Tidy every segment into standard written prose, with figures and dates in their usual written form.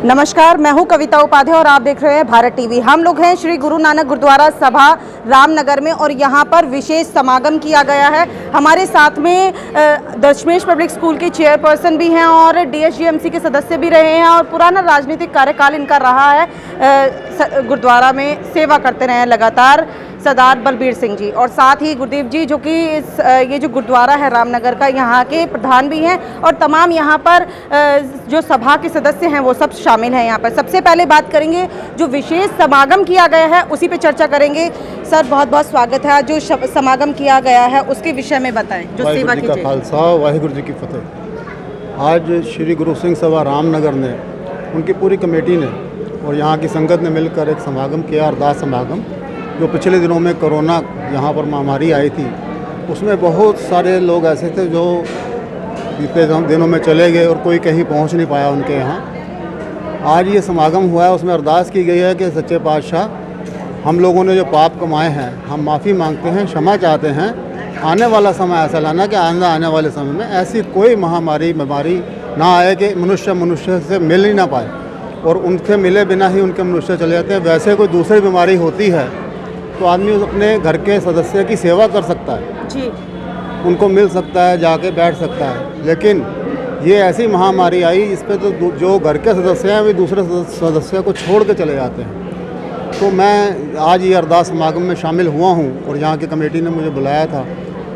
नमस्कार, मैं हूं कविता उपाध्याय और आप देख रहे हैं भारत टीवी। हम लोग हैं श्री गुरु नानक गुरुद्वारा सभा रामनगर में और यहां पर विशेष समागम किया गया है। हमारे साथ में दशमेश पब्लिक स्कूल के चेयरपर्सन भी हैं और डीएसजीएमसी के सदस्य भी रहे हैं और पुराना राजनीतिक कार्यकाल इनका रहा है। गुरुद्वारा में सेवा करते रहे हैं लगातार सरदार बलबीर सिंह जी, और साथ ही गुरदीप जी जो कि ये जो गुरुद्वारा है रामनगर का, यहाँ के प्रधान भी हैं और तमाम यहाँ पर जो सभा के सदस्य हैं वो सब शामिल हैं यहाँ पर। सबसे पहले बात करेंगे जो विशेष समागम किया गया है उसी पे चर्चा करेंगे। सर, बहुत बहुत स्वागत है। जो समागम किया गया है उसके विषय में बताएं, जो सेवा की का खालसा वाहिगुरु जी की फतेह। आज श्री गुरु सिंह सभा रामनगर ने, उनकी पूरी कमेटी ने और यहाँ की संगत ने मिलकर एक समागम किया, अरदास समागम। जो पिछले दिनों में कोरोना यहाँ पर महामारी आई थी, उसमें बहुत सारे लोग ऐसे थे जो बीते दिनों में चले गए और कोई कहीं पहुँच नहीं पाया उनके यहाँ। आज ये समागम हुआ है, उसमें अरदास की गई है कि सच्चे पातशाह, हम लोगों ने जो पाप कमाए हैं हम माफ़ी मांगते हैं, क्षमा चाहते हैं। आने वाला समय ऐसा लाना कि आने वाले समय में ऐसी कोई महामारी बीमारी ना आए कि मनुष्य से मिल ही ना पाए और उनसे मिले बिना ही उनके मनुष्य चले जाते हैं। वैसे कोई दूसरी बीमारी होती है तो आदमी अपने घर के सदस्य की सेवा कर सकता है जी, उनको मिल सकता है, जाके बैठ सकता है। लेकिन ये ऐसी महामारी आई, इस पर तो जो घर के सदस्य हैं वे दूसरे सदस्य को छोड़ के चले जाते हैं। तो मैं आज ये अरदास समागम में शामिल हुआ हूँ और यहाँ की कमेटी ने मुझे बुलाया था।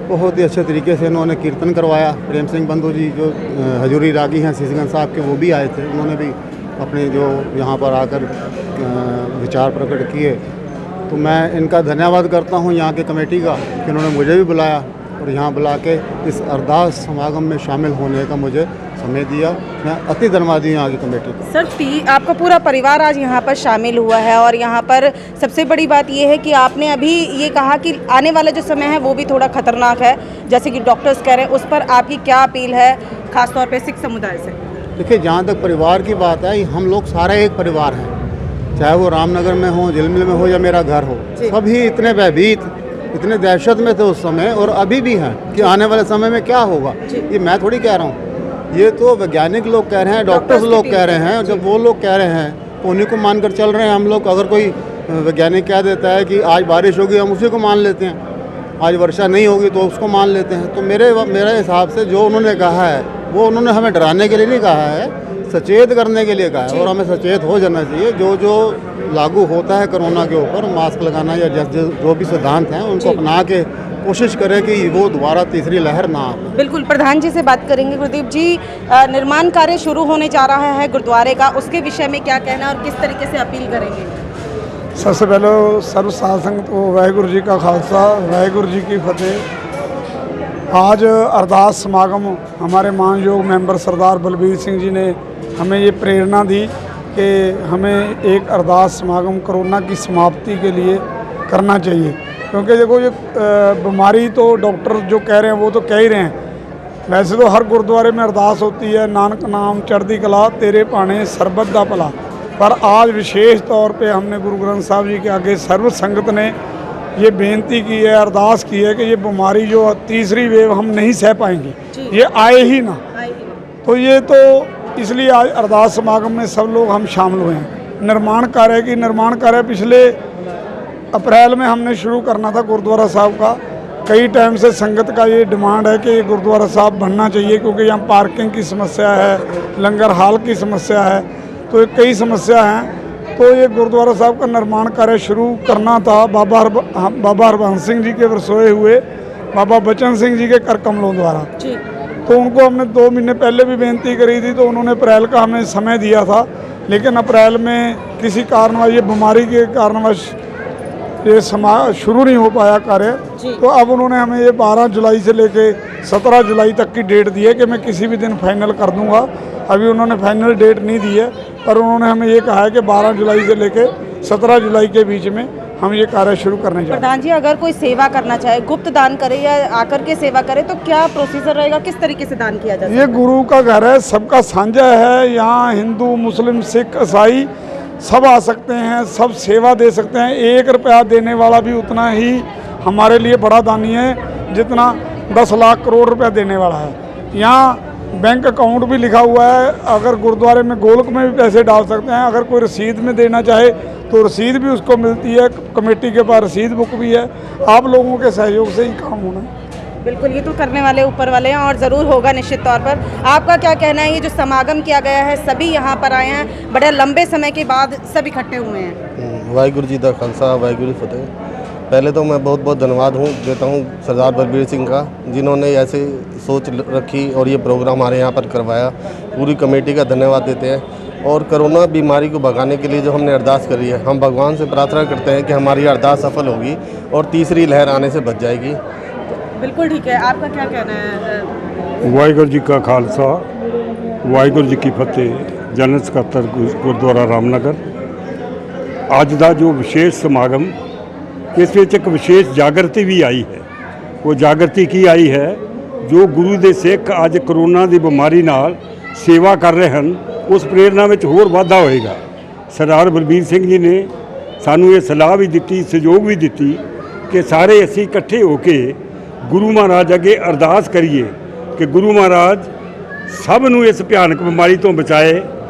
बहुत ही अच्छे तरीके से इन्होंने कीर्तन करवाया। प्रेम सिंह बंधु जी जो हजूरी रागी हैं सीसगंज साहब के, वो भी आए थे। उन्होंने भी अपने जो यहाँ पर आकर विचार प्रकट किए। तो मैं इनका धन्यवाद करता हूँ यहाँ की कमेटी का कि उन्होंने मुझे भी बुलाया और यहाँ बुला के इस अरदास समागम में शामिल होने का मुझे समय दिया। मैं अति धन्यवादी हूँ यहाँ की कमेटी का। सर, आपका पूरा परिवार आज यहाँ पर शामिल हुआ है और यहाँ पर सबसे बड़ी बात ये है कि आपने अभी ये कहा कि आने वाला जो समय है वो भी थोड़ा खतरनाक है, जैसे कि डॉक्टर्स कह रहे हैं। उस पर आपकी क्या अपील है, खासतौर पर सिख समुदाय से? देखिए, जहाँ तक परिवार की बात है, हम लोग सारे एक परिवार हैं, चाहे वो रामनगर में हो, झिलमिल में हो या मेरा घर हो। सभी इतने भयभीत, इतने दहशत में थे उस समय और अभी भी हैं कि आने वाले समय में क्या होगा। ये मैं थोड़ी कह रहा हूँ, ये तो वैज्ञानिक लोग कह रहे हैं, डॉक्टर्स लोग कह रहे हैं। जब वो लोग कह रहे हैं तो उन्हीं को मानकर चल रहे हैं हम लोग। अगर कोई वैज्ञानिक कह देता है कि आज बारिश होगी, हम उसी को मान लेते हैं। आज वर्षा नहीं होगी तो उसको मान लेते हैं। तो मेरे हिसाब से जो उन्होंने कहा है वो उन्होंने हमें डराने के लिए नहीं कहा है, सचेत करने के लिए कहा है। और हमें सचेत हो जाना चाहिए। जो लागू होता है कोरोना के ऊपर, मास्क लगाना या जो भी सिद्धांत हैं उनको अपना के कोशिश करें कि वो दोबारा तीसरी लहर ना आए। बिल्कुल, प्रधान जी से बात करेंगे। गुरदीप जी, निर्माण कार्य शुरू होने जा रहा है गुरुद्वारे का, उसके विषय में क्या कहना और किस तरीके से अपील करेंगे? सबसे पहले सर्व साध संगत को वाहिगुरु जी का खालसा, वाहिगुरु जी की फतेह। आज अरदास समागम हमारे मानयोग मेंबर सरदार बलबीर सिंह जी ने हमें ये प्रेरणा दी कि हमें एक अरदास समागम कोरोना की समाप्ति के लिए करना चाहिए। क्योंकि देखो, ये बीमारी तो डॉक्टर जो कह रहे हैं वो तो कह ही रहे हैं। वैसे तो हर गुरुद्वारे में अरदास होती है, नानक नाम चढ़दी कला तेरे पाने सरबत दा भला। पर आज विशेष तौर पे हमने गुरु ग्रंथ साहब जी के आगे सर्व संगत ने ये बेनती की है, अरदास की है कि ये बीमारी जो तीसरी वेव हम नहीं सह पाएंगे, ये आए ही ना। तो ये तो इसलिए आज अरदास समागम में सब लोग हम शामिल हुए हैं। निर्माण कार्य पिछले अप्रैल में हमने शुरू करना था गुरुद्वारा साहब का। कई टाइम से संगत का ये डिमांड है कि गुरुद्वारा साहब बनना चाहिए, क्योंकि यहाँ पार्किंग की समस्या है, लंगर हाल की समस्या है, तो कई समस्या हैं। तो ये गुरुद्वारा साहब का निर्माण कार्य शुरू करना था बाबा हरबंस सिंह जी के वरसोए हुए बाबा बचन सिंह जी के कर कमलों द्वारा। तो उनको हमने 2 महीने पहले भी बेनती करी थी, तो उन्होंने अप्रैल का हमें समय दिया था। लेकिन अप्रैल में किसी कारणवश, ये बीमारी के कारणवश ये शुरू नहीं हो पाया कार्य। तो अब उन्होंने हमें ये 12 जुलाई से लेके 17 जुलाई तक की डेट दी है कि मैं किसी भी दिन फाइनल कर दूंगा। अभी उन्होंने फाइनल डेट नहीं दी है, पर उन्होंने हमें ये कहा है कि 12 जुलाई से लेके 17 जुलाई के बीच में हम ये कार्य शुरू करने जा रहे हैं। प्रधान जी, अगर कोई सेवा करना चाहे, गुप्त दान करे या आकर के सेवा करे, तो क्या प्रोसीजर रहेगा, किस तरीके से दान किया जाए? ये गुरु का घर है, सबका साझा है। यहाँ हिंदू, मुस्लिम, सिख, ईसाई सब आ सकते हैं, सब सेवा दे सकते हैं। 1 रुपया देने वाला भी उतना ही हमारे लिए बड़ा दानी है जितना 10 लाख करोड़ रुपया देने वाला है। यहाँ बैंक अकाउंट भी लिखा हुआ है। अगर गुरुद्वारे में गोलक में भी पैसे डाल सकते हैं। अगर कोई रसीद में देना चाहे तो रसीद भी उसको मिलती है। कमेटी के पास रसीद बुक भी है। आप लोगों के सहयोग से ही काम होना है। बिल्कुल, ये तो करने वाले ऊपर वाले हैं और ज़रूर होगा निश्चित तौर पर। आपका क्या कहना है, ये जो समागम किया गया है, सभी यहाँ पर आए हैं, बड़े लंबे समय के बाद सब इकट्ठे हुए हैं? वाहिगुरू जी का खालसा, वाहिगुरू जी फतेह। पहले तो मैं बहुत बहुत धन्यवाद देता हूँ सरदार बलबीर सिंह का, जिन्होंने ऐसे सोच रखी और ये प्रोग्राम हमारे यहाँ पर करवाया। पूरी कमेटी का धन्यवाद देते हैं। और कोरोना बीमारी को भगाने के लिए जो हमने अरदास करी है, हम भगवान से प्रार्थना करते हैं कि हमारी अरदास सफल होगी और तीसरी लहर आने से बच जाएगी। बिल्कुल ठीक है, आपका क्या कहना है? वाहिगुरू जी का खालसा, वाहिगुरू जी की फतेह। जनरल ਸਕੱਤਰ ਗੁਰਦੁਆਰਾ ਰਾਮਨਗਰ। ਅੱਜ ਦਾ ਜੋ ਵਿਸ਼ੇਸ਼ ਸਮਾਗਮ, ਇਸ ਵਿੱਚ ਇੱਕ ਵਿਸ਼ੇਸ਼ ਜਾਗਰਤੀ ਵੀ ਆਈ ਹੈ। ਉਹ ਜਾਗਰਤੀ ਕੀ ਆਈ ਹੈ, ਜੋ ਗੁਰੂ ਦੇ ਸਿੱਖ ਅੱਜ ਕਰੋਨਾ ਦੀ ਬਿਮਾਰੀ ਨਾਲ ਸੇਵਾ ਕਰ ਰਹੇ ਹਨ, ਉਸ ਪ੍ਰੇਰਨਾ ਵਿੱਚ ਹੋਰ ਵਾਧਾ ਹੋਏਗਾ। ਸਰਦਾਰ ਬਲਬੀਰ ਸਿੰਘ ਜੀ ਨੇ ਸਾਨੂੰ ਇਹ ਸਲਾਹ ਵੀ ਦਿੱਤੀ, ਸਹਿਯੋਗ ਵੀ ਦਿੱਤੀ ਕਿ ਸਾਰੇ ਅਸੀਂ ਇਕੱਠੇ ਹੋ ਕੇ ਗੁਰੂ ਮਹਾਰਾਜ ਅੱਗੇ ਅਰਦਾਸ ਕਰੀਏ ਕਿ ਗੁਰੂ ਮਹਾਰਾਜ ਸਭ ਨੂੰ ਇਸ ਭਿਆਨਕ ਬਿਮਾਰੀ ਤੋਂ ਬਚਾਏ।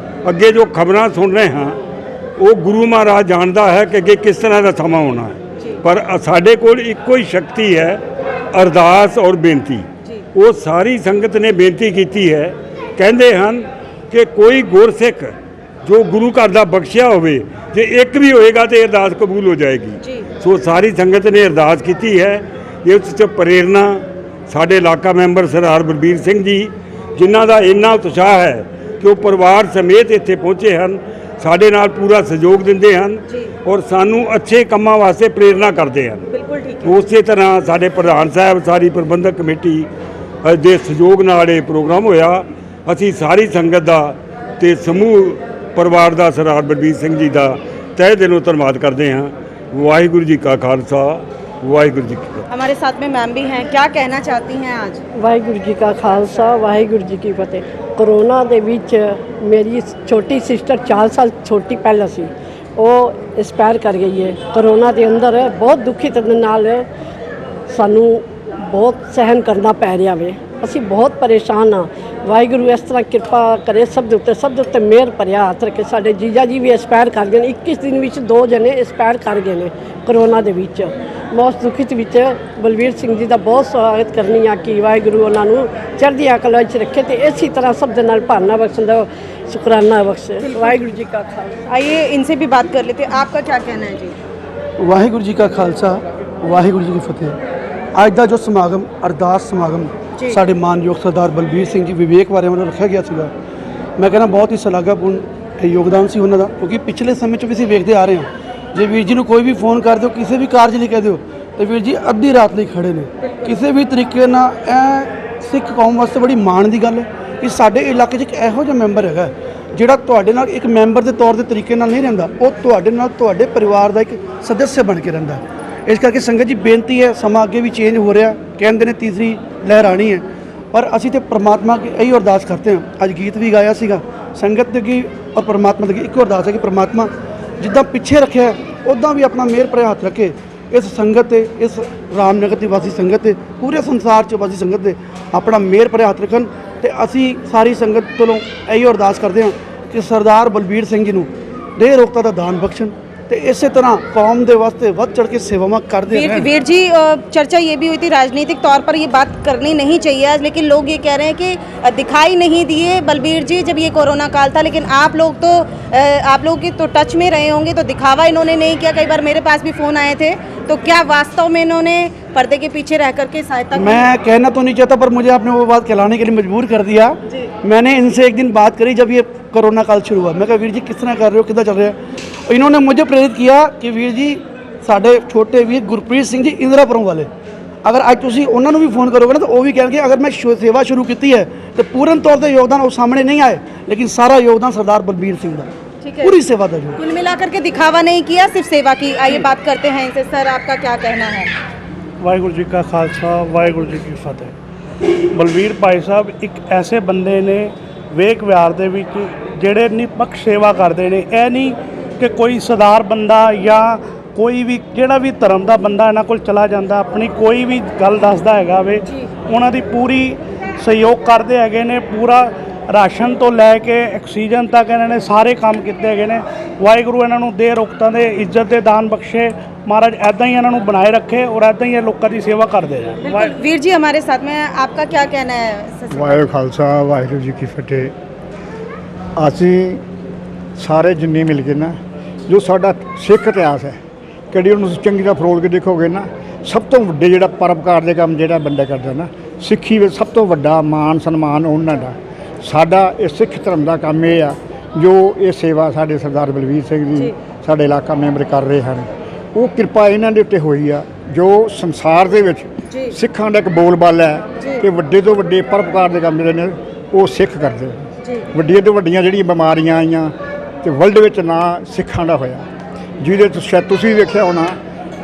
ਅੱਗੇ ਜੋ ਖਬਰਾਂ ਸੁਣ ਰਹੇ ਹਾਂ, ਉਹ ਗੁਰੂ ਮਹਾਰਾਜ ਜਾਣਦਾ ਹੈ ਕਿ ਅੱਗੇ ਕਿਸ ਤਰ੍ਹਾਂ ਦਾ ਸਮਾਂ ਹੋਣਾ ਹੈ। ਪਰ ਸਾਡੇ ਕੋਲ ਇੱਕੋ ਹੀ ਸ਼ਕਤੀ ਹੈ, ਅਰਦਾਸ ਔਰ ਬੇਨਤੀ। ਉਹ ਸਾਰੀ ਸੰਗਤ ਨੇ ਬੇਨਤੀ ਕੀਤੀ ਹੈ। ਕਹਿੰਦੇ ਹਨ ਕਿ ਕੋਈ ਗੁਰਸਿੱਖ ਜੋ ਗੁਰੂ ਘਰ ਦਾ ਬਖਸ਼ਿਆ ਹੋਵੇ, ਜੇ ਇੱਕ ਵੀ ਹੋਏਗਾ ਤਾਂ ਅਰਦਾਸ ਕਬੂਲ ਹੋ ਜਾਏਗੀ। ਸੋ ਸਾਰੀ ਸੰਗਤ ਨੇ ਅਰਦਾਸ ਕੀਤੀ ਹੈ। ਇਸ 'ਚ ਪ੍ਰੇਰਨਾ ਸਾਡੇ ਇਲਾਕਾ ਮੈਂਬਰ ਸਰਦਾਰ ਬਲਬੀਰ ਸਿੰਘ ਜੀ, ਜਿਨ੍ਹਾਂ ਦਾ ਇੰਨਾ ਉਤਸ਼ਾਹ ਹੈ ਕਿ ਉਹ ਪਰਿਵਾਰ ਸਮੇਤ ਇੱਥੇ ਪਹੁੰਚੇ ਹਨ, ਸਾਡੇ ਨਾਲ ਪੂਰਾ ਸਹਿਯੋਗ ਦਿੰਦੇ ਹਨ ਔਰ ਸਾਨੂੰ ਅੱਛੇ ਕੰਮਾਂ ਵਾਸਤੇ ਪ੍ਰੇਰਨਾ ਕਰਦੇ ਹਨ। ਬਿਲकुल ठीक है। ਉਸੇ ਤਰ੍ਹਾਂ ਸਾਡੇ ਪ੍ਰਧਾਨ ਸਾਹਿਬ, ਸਾਰੀ ਪ੍ਰਬੰਧਕ ਕਮੇਟੀ ਦੇ ਸਹਿਯੋਗ ਨਾਲ ਇਹ ਪ੍ਰੋਗਰਾਮ ਹੋਇਆ। ਅਸੀਂ ਸਾਰੀ ਸੰਗਤ ਦਾ ਤੇ ਸਮੂਹ ਪਰਿਵਾਰ ਦਾ ਸਰਦਾਰ ਬਲਬੀਰ ਸਿੰਘ ਜੀ ਦਾ ਤਹਿ ਦਿਲੋਂ ਧੰਨਵਾਦ ਕਰਦੇ ਹਾਂ। ਵਾਹਿਗੁਰੂ ਜੀ ਕਾ ਖਾਲਸਾ, ਵਾਹਿਗੁਰੂ ਜੀ ਕੀ ਫਤਿਹ। हमारे साथ में मैम भी हैं, क्या कहना चाहती हैं आज? ਵਾਹਿਗੁਰੂ ਜੀ ਕਾ ਖਾਲਸਾ, ਵਾਹਿਗੁਰੂ ਜੀ ਕੀ ਫਤਿਹ। ਕਰੋਨਾ ਦੇ ਵਿੱਚ ਮੇਰੀ ਛੋਟੀ ਸਿਸਟਰ 4 ਸਾਲ ਛੋਟੀ ਪਹਿਲਾਂ ਸੀ, ਉਹ ਐਕਸਪਾਇਰ ਕਰ ਗਈ ਹੈ ਕਰੋਨਾ ਦੇ ਅੰਦਰ। ਬਹੁਤ ਦੁਖਿਤ ਦੇ ਨਾਲ ਸਾਨੂੰ ਬਹੁਤ ਸਹਿਨ ਕਰਨਾ ਪੈ ਰਿਹਾ ਵੇ। ਅਸੀਂ ਬਹੁਤ ਪਰੇਸ਼ਾਨ ਹਾਂ। ਵਾਹਿਗੁਰੂ ਇਸ ਤਰ੍ਹਾਂ ਕਿਰਪਾ ਕਰੇ ਸਭ ਦੇ ਉੱਤੇ ਮਿਹਰ ਭਰਿਆ ਹੱਥ ਰੱਖੇ। ਸਾਡੇ ਜੀਜਾ ਜੀ ਵੀ ਐਕਸਪਾਇਰ ਕਰ ਗਏ ਨੇ। 21 ਦਿਨ ਵਿੱਚ 2 ਜਣੇ ਐਕਸਪਾਇਰ ਕਰ ਗਏ ਨੇ ਕਰੋਨਾ ਦੇ ਵਿੱਚ। ਬਹੁਤ ਦੁਖਿਤ ਵਿੱਚ ਬਲਬੀਰ ਸਿੰਘ ਜੀ ਦਾ ਬਹੁਤ ਸਵਾਗਤ ਕਰਨੀ ਆ ਕਿ ਵਾਹਿਗੁਰੂ ਉਹਨਾਂ ਨੂੰ ਚੜ੍ਹਦੀ ਕਲਾ ਵਿੱਚ ਰੱਖੇ ਤੇ ਇਸੇ ਤਰ੍ਹਾਂ ਸਭ ਦੇ ਨਾਲ ਭਾਰਨਾ ਬਖਸ਼ਣ ਦਾ शुक्राना बख्शे। वाहिगुरू जी का खालसा। आइए इनसे भी बात कर लेते हैं, आपका क्या कहना है जी? ਵਾਹਿਗੁਰੂ ਜੀ ਕਾ ਖਾਲਸਾ, ਵਾਹਿਗੁਰੂ ਜੀ ਕੀ ਫਤਿਹ। ਅੱਜ ਦਾ ਜੋ ਸਮਾਗਮ, ਅਰਦਾਸ ਸਮਾਗਮ ਸਾਡੇ ਮਾਨਯੋਗ ਸਰਦਾਰ ਬਲਬੀਰ ਸਿੰਘ ਜੀ ਵਿਵੇਕ ਬਾਰੇ ਵੱਲੋਂ ਰੱਖਿਆ ਗਿਆ ਸੀਗਾ, ਮੈਂ ਕਹਿੰਦਾ ਬਹੁਤ ਹੀ ਸ਼ਲਾਘਾਪੂਰਨ ਯੋਗਦਾਨ ਸੀ ਉਹਨਾਂ ਦਾ। ਕਿਉਂਕਿ ਪਿਛਲੇ ਸਮੇਂ 'ਚ ਵੀ ਅਸੀਂ ਵੇਖਦੇ ਆ ਰਹੇ ਹਾਂ, ਜੇ ਵੀਰ ਜੀ ਨੂੰ ਕੋਈ ਵੀ ਫੋਨ ਕਰ ਦਿਓ, ਕਿਸੇ ਵੀ ਕਾਰਜ ਲਈ ਕਹਿ ਦਿਓ, ਤੇ ਵੀਰ ਜੀ ਅੱਧੀ ਰਾਤ ਲਈ ਖੜੇ ਨੇ। ਕਿਸੇ ਵੀ ਤਰੀਕੇ ਨਾਲ ਇਹ ਸਿੱਖ ਕੌਮ ਵਾਸਤੇ ਬੜੀ ਮਾਣ ਦੀ ਗੱਲ ਹੈ ਕਿ ਸਾਡੇ ਇਲਾਕੇ 'ਚ ਇੱਕ ਇਹੋ ਜਿਹਾ ਮੈਂਬਰ ਹੈਗਾ ਜਿਹੜਾ ਤੁਹਾਡੇ ਨਾਲ ਇੱਕ ਮੈਂਬਰ ਦੇ ਤੌਰ ਦੇ ਤਰੀਕੇ ਨਾਲ ਨਹੀਂ ਰਹਿੰਦਾ, ਉਹ ਤੁਹਾਡੇ ਨਾਲ ਤੁਹਾਡੇ ਪਰਿਵਾਰ ਦਾ ਇੱਕ ਸਦੱਸਿਆ ਬਣ ਕੇ ਰਹਿੰਦਾ। ਇਸ ਕਰਕੇ ਸੰਗਤ ਜੀ ਬੇਨਤੀ ਹੈ, ਸਮਾਂ ਅੱਗੇ ਵੀ ਚੇਂਜ ਹੋ ਰਿਹਾ, ਕਹਿੰਦੇ ਨੇ ਤੀਸਰੀ ਲਹਿਰ ਆਉਣੀ ਹੈ, ਪਰ ਅਸੀਂ ਤੇ ਪ੍ਰਮਾਤਮਾ ਅੱਗੇ ਇਹੀ ਅਰਦਾਸ ਕਰਦੇ ਹਾਂ। ਅੱਜ ਗੀਤ ਵੀ ਗਾਇਆ ਸੀਗਾ, ਸੰਗਤ ਦੇ ਅੱਗੇ ਔਰ ਪ੍ਰਮਾਤਮਾ ਦੇ ਅੱਗੇ ਇੱਕੋ ਅਰਦਾਸ ਹੈ ਕਿ ਪ੍ਰਮਾਤਮਾ ਜਿੱਦਾਂ ਪਿੱਛੇ ਰੱਖਿਆ ਉੱਦਾਂ ਵੀ ਆਪਣਾ ਮਿਹਰ ਭਰਿਆ ਹੱਥ ਰੱਖੇ ਇਸ ਸੰਗਤ ਤੇ, ਇਸ ਰਾਮਨਗਰ ਦੀ ਵਾਸੀ ਸੰਗਤ ਤੇ, ਪੂਰੇ ਸੰਸਾਰ 'ਚ ਵਾਸੀ ਸੰਗਤ ਦੇ ਆਪਣਾ ਮਿਹਰ ਭਰਿਆ ਹੱਥ ਰੱਖਣ। ਤੇ ਅਸੀਂ ਸਾਰੀ ਸੰਗਤ ਕੋਲੋਂ ਇਹੀ ਅਰਦਾਸ ਕਰਦੇ ਹਾਂ ਕਿ ਸਰਦਾਰ ਬਲਬੀਰ ਸਿੰਘ ਜੀ ਨੂੰ ਦੇਹ ਰੋਗਤਾ ਦਾ ਦਾਨ ਬਖਸ਼ਣ ਤੇ ਇਸੇ ਤਰ੍ਹਾਂ ਕੌਮ ਦੇ ਵਾਸਤੇ ਵੱਧ ਚੜ ਕੇ ਸੇਵਾਵਾਂ ਕਰਦੇ ਰਹਿਣ। वीर जी, चर्चा ये भी हुई थी, राजनीतिक तौर पर ये बात करनी नहीं चाहिए आज, लेकिन लोग ये कह रहे हैं कि दिखाई नहीं दिए बलबीर जी जब ये कोरोना काल था, लेकिन आप लोग के तो टच में रहे होंगे, तो दिखावा इन्होंने नहीं किया। कई बार मेरे पास भी फ़ोन आए थे, तो क्या वास्तव में इन्होंने पर्दे के पीछे रह करके सहायता की? मैं कहना तो नहीं चाहता, पर मुझे आपने वो बात कहलाने के लिए मजबूर कर दिया। मैंने इनसे एक दिन बात करी जब ये कोरोना काल शुरू हुआ। मैं कहा वीर जी किस तरह कर रहे हो, कितना चल रहा है? इन्होंने मुझे प्रेरित किया कि वीर जी साढ़े छोटे वीर गुरप्रीत सिंह जी इंदिरापुरों वाले, अगर आज तुसी उन्होंने भी फोन करोगे ना तो वो भी कहेंगे अगर मैं सेवा शुरू की है तो पूर्ण तौर पर योगदान वो सामने नहीं आए, लेकिन सारा योगदान सरदार बलबीर सिंह का, पूरी सेवा का जो कुल मिलाकर के दिखावा नहीं किया, सिर्फ सेवा की। आइए बात करते हैं इनसे। सर, आपका क्या कहना है? ਵਾਹਿਗੁਰੂ ਜੀ ਕਾ ਖਾਲਸਾ, ਵਾਹਿਗੁਰੂ ਜੀ ਕੀ ਫਤਿਹ। ਬਲਬੀਰ ਭਾਈ ਸਾਹਿਬ ਇੱਕ ਐਸੇ ਬੰਦੇ ਨੇ ਵੇਖ ਵਿਹਾਰ ਦੇ ਵਿੱਚ ਜਿਹੜੇ ਨਿਰਪੱਖ ਸੇਵਾ ਕਰਦੇ ਨੇ। ਇਹ ਨਹੀਂ ਕਿ ਕੋਈ ਸਰਦਾਰ ਬੰਦਾ ਜਾਂ ਕੋਈ ਵੀ ਜਿਹੜਾ ਵੀ ਧਰਮ ਦਾ ਬੰਦਾ ਇਹਨਾਂ ਕੋਲ ਚਲਾ ਜਾਂਦਾ, ਆਪਣੀ ਕੋਈ ਵੀ ਗੱਲ ਦੱਸਦਾ ਹੈਗਾ ਵੇ, ਉਹਨਾਂ ਦੀ ਪੂਰੀ ਸਹਿਯੋਗ ਕਰਦੇ ਹੈਗੇ ਨੇ। ਪੂਰਾ ਰਾਸ਼ਨ ਤੋਂ ਲੈ ਕੇ ਆਕਸੀਜਨ ਤੱਕ ਇਹਨਾਂ ਨੇ ਸਾਰੇ ਕੰਮ ਕੀਤੇ ਹੈਗੇ ਨੇ। ਵਾਹਿਗੁਰੂ ਇਹਨਾਂ ਨੂੰ ਦੇ ਰੁਖਤਾਂ ਦੇ ਇੱਜ਼ਤ ਦੇ ਦਾਨ ਬਖਸ਼ੇ। महाराज ऐदा ही इन्हों बनाए रखे और ऐदा ही ये लोगों की सेवा करते हैं। बिल्कुल वीर जी हमारे साथ में हैं, आपका क्या कहना है? ਵਾਹਿਗੁਰੂ ਖਾਲਸਾ ਵਾਹਿਗੁਰੂ ਜੀ ਕੀ ਫਤਿਹ। ਅਸੀਂ ਸਾਰੇ ਜਿੰਨੇ ਮਿਲ ਕੇ ਨਾ ਜੋ ਸਾਡਾ ਸਿੱਖ ਇਤਿਹਾਸ ਹੈ ਕਿਹੜੀ ਉਹਨੂੰ ਚੰਗੀ ਤਰ੍ਹਾਂ ਫਰੋਲ ਕੇ ਦੇਖੋਗੇ ਨਾ, ਸਭ ਤੋਂ ਵੱਡੇ ਜਿਹੜਾ ਪਰਉਪਕਾਰ ਦੇ ਕੰਮ ਜਿਹੜਾ ਬੰਦਾ ਕਰਦਾ ਨਾ ਸਿੱਖੀ ਵਿੱਚ ਸਭ ਤੋਂ ਵੱਡਾ ਮਾਣ ਸਨਮਾਨ ਉਹਨਾਂ ਦਾ। ਸਾਡਾ ਇਹ ਸਿੱਖ ਧਰਮ ਦਾ ਕੰਮ ਇਹ ਆ ਜੋ ਇਹ ਸੇਵਾ ਸਾਡੇ ਸਰਦਾਰ ਬਲਵੀਰ ਸਿੰਘ ਜੀ ਸਾਡੇ ਇਲਾਕਾ ਮੈਂਬਰ ਕਰ ਰਹੇ ਹਨ। ਉਹ ਕਿਰਪਾ ਇਹਨਾਂ ਦੇ ਉੱਤੇ ਹੋਈ ਆ ਜੋ ਸੰਸਾਰ ਦੇ ਵਿੱਚ ਸਿੱਖਾਂ ਦਾ ਇੱਕ ਬੋਲਬਾਲਾ ਹੈ ਕਿ ਵੱਡੇ ਤੋਂ ਵੱਡੇ ਪਰਉਪਕਾਰ ਦੇ ਕੰਮ ਜਿਹੜੇ ਨੇ ਉਹ ਸਿੱਖ ਕਰਦੇ। ਵੱਡੀਆਂ ਤੋਂ ਵੱਡੀਆਂ ਜਿਹੜੀਆਂ ਬਿਮਾਰੀਆਂ ਆਈਆਂ ਤੇ ਵਰਲਡ ਵਿੱਚ ਨਾਂ ਸਿੱਖਾਂ ਦਾ ਹੋਇਆ, ਜਿਹਦੇ ਤੋਂ ਸ਼ਾਇਦ ਤੁਸੀਂ ਵੇਖਿਆ ਹੋਣਾ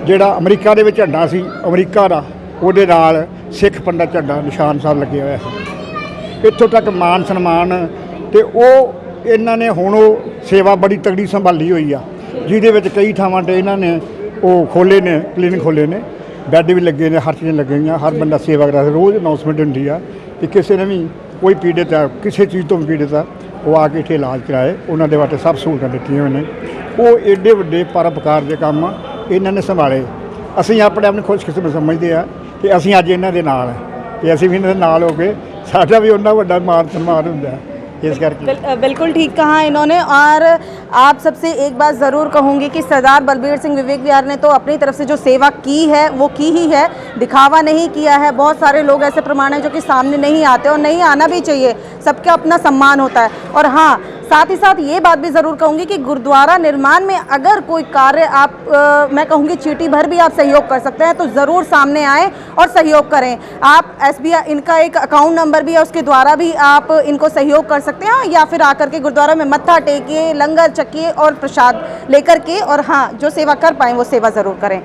ਜਿਹੜਾ ਅਮਰੀਕਾ ਦੇ ਵਿੱਚ ਝੰਡਾ ਸੀ ਅਮਰੀਕਾ ਦਾ, ਉਹਦੇ ਨਾਲ ਸਿੱਖ ਪੰਡਾ ਝੰਡਾ ਨਿਸ਼ਾਨ ਸਾਹਿਬ ਲੱਗਿਆ ਹੋਇਆ ਸੀ। ਇੱਥੋਂ ਤੱਕ ਮਾਨ ਸਨਮਾਨ ਤੇ ਉਹ ਇਹਨਾਂ ਨੇ ਹੁਣ ਉਹ ਸੇਵਾ ਬੜੀ ਤਗੜੀ ਸੰਭਾਲੀ ਹੋਈ ਆ, ਜਿਹਦੇ ਵਿੱਚ ਕਈ ਥਾਵਾਂ 'ਤੇ ਇਹਨਾਂ ਨੇ ਉਹ ਖੋਲ੍ਹੇ ਨੇ ਕਲੀਨਿਕ ਖੋਲ੍ਹੇ ਨੇ, ਬੈੱਡ ਵੀ ਲੱਗੇ ਨੇ, ਹਰ ਚੀਜ਼ਾਂ ਲੱਗੀਆਂ, ਹਰ ਬੰਦਾ ਸੇਵਾ ਕਰਦਾ। ਰੋਜ਼ ਅਨਾਉਂਸਮੈਂਟ ਹੁੰਦੀ ਆ ਕਿ ਕਿਸੇ ਨੇ ਵੀ ਕੋਈ ਪੀੜਤ ਆ ਕਿਸੇ ਚੀਜ਼ ਤੋਂ ਵੀ ਪੀੜਤ ਆ ਉਹ ਆ ਕੇ ਇੱਥੇ ਇਲਾਜ ਕਰਾਏ, ਉਹਨਾਂ ਦੇ ਵਾਸਤੇ ਸਭ ਸਹੂਲਤਾਂ ਦਿੱਤੀਆਂ ਹੋਈਆਂ ਨੇ। ਉਹ ਏਡੇ ਵੱਡੇ ਪਰਉਪਕਾਰ ਦੇ ਕੰਮ ਇਹਨਾਂ ਨੇ ਸੰਭਾਲੇ। ਅਸੀਂ ਆਪਣੇ ਆਪ ਨੂੰ ਖੁਸ਼ਕਿਸਮਤ ਸਮਝਦੇ ਆ ਕਿ ਅਸੀਂ ਅੱਜ ਇਹਨਾਂ ਦੇ ਨਾਲ ਕਿ ਅਸੀਂ ਵੀ ਇਹਨਾਂ ਦੇ ਨਾਲ ਹੋ ਕੇ ਸਾਡਾ ਵੀ ਉਹਨਾਂ ਵੱਡਾ ਮਾਨ ਸਨਮਾਨ ਹੁੰਦਾ। इस करके बिल्कुल ठीक कहा इन्होंने। और आप सबसे एक बात ज़रूर कहूँगी कि सरदार बलबीर सिंह विवेक विहार ने तो अपनी तरफ से जो सेवा की है वो की ही है, दिखावा नहीं किया है। बहुत सारे लोग ऐसे प्रमाण हैं जो कि सामने नहीं आते और नहीं आना भी चाहिए, सबका अपना सम्मान होता है। और हाँ, साथ ही साथ ये बात भी ज़रूर कहूँगी कि गुरुद्वारा निर्माण में अगर कोई कार्य आप मैं कहूँगी चीटी भर भी आप सहयोग कर सकते हैं तो ज़रूर सामने आएँ और सहयोग करें। आप SBI इनका एक अकाउंट नंबर भी है, उसके द्वारा भी आप इनको सहयोग कर सकते हैं या फिर आकर के गुरुद्वारा में मत्था टेकिए, लंगर चखिए और प्रसाद लेकर के, और हाँ जो सेवा कर पाएँ वो सेवा ज़रूर करें।